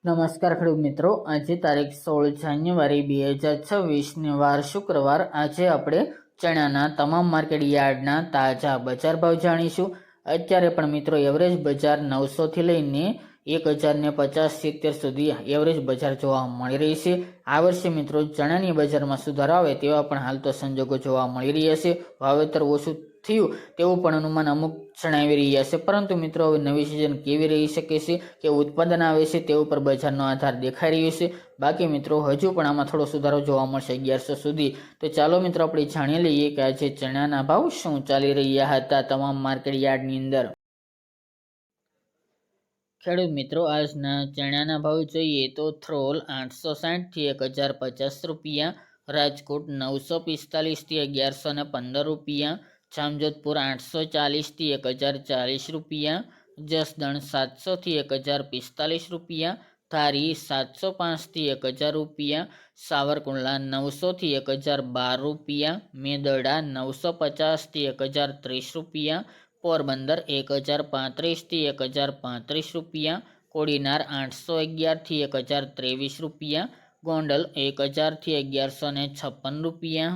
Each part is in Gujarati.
નમસ્કાર ખેડૂત મિત્રો, આજે તારીખ 16 જાન્યુઆરી 2026 વાર શુક્રવાર. આજે આપણે ચણાના તમામ માર્કેટ યાર્ડના તાજા બજાર ભાવ જાણીશું. અત્યારે પણ મિત્રો એવરેજ બજાર 900 થી લઈને 1050-70 સુધી એવરેજ બજાર જોવા મળી રહી છે. આ વર્ષે મિત્રો ચણાની બજારમાં સુધારો આવે તેવા પણ હાલ તો સંજોગો જોવા મળી રહ્યા છે. વાવેતર ઓછું થયું તેવું પણ અનુમાન અમુક જણાવી રહ્યા છે, પરંતુ મિત્રો હવે નવી સિઝન કેવી રહી શકે છે કે ઉત્પાદન આવે છે તે ઉપર બજારનો આધાર દેખાઈ રહ્યો છે. બાકી મિત્રો હજુ પણ આમાં થોડો સુધારો જોવા મળશે 1100 સુધી. તો ચાલો મિત્રો આપણે જાણી લઈએ કે આજે ચણાના ભાવ શું ચાલી રહ્યા હતા તમામ માર્કેટ યાર્ડની અંદર. ખેડૂત મિત્રો, આજના ચણાના ભાવ જોઈએ તો થ્રોલ 860 થી 1050 રૂપિયા, રાજકોટ 945 થી 1115 રૂપિયા, જામજોધપુર 840 થી 1040 રૂપિયા, જસદણ 700 થી 1045 રૂપિયા, ધારી 705 થી 1000 રૂપિયા, સાવરકુંડલા 900 થી 1012 રૂપિયા, મેદરડા 950 થી 1030 રૂપિયા, પોરબંદર 1035 થી 1035 રૂપિયા, કોડીનાર 811 થી 1023 રૂપિયા, ગોંડલ 1000 થી 1156 રૂપિયા,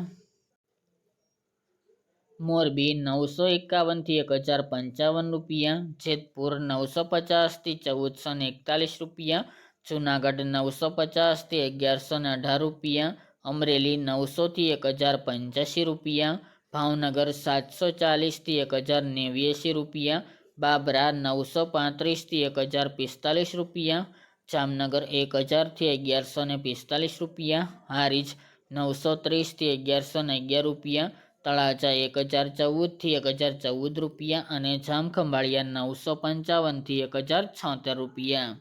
મોરબી 951 થી 1055 રૂપિયા, જેતપુર 950 થી 1441 રૂપિયા, જુનાગઢ 950 થી 1118 રૂપિયા, અમરેલી 900 થી 1085 રૂપિયા, ભાવનગર 740 થી 1089 રૂપિયા, બાબરા 935 થી 1045 રૂપિયા, જામનગર 1000 થી 1145 રૂપિયા, હારીજ 930 થી 1111 રૂપિયા, તળાજા 1014 થી 1014 રૂપિયા અને જામખંભાળિયા 955 થી 1076 રૂપિયા.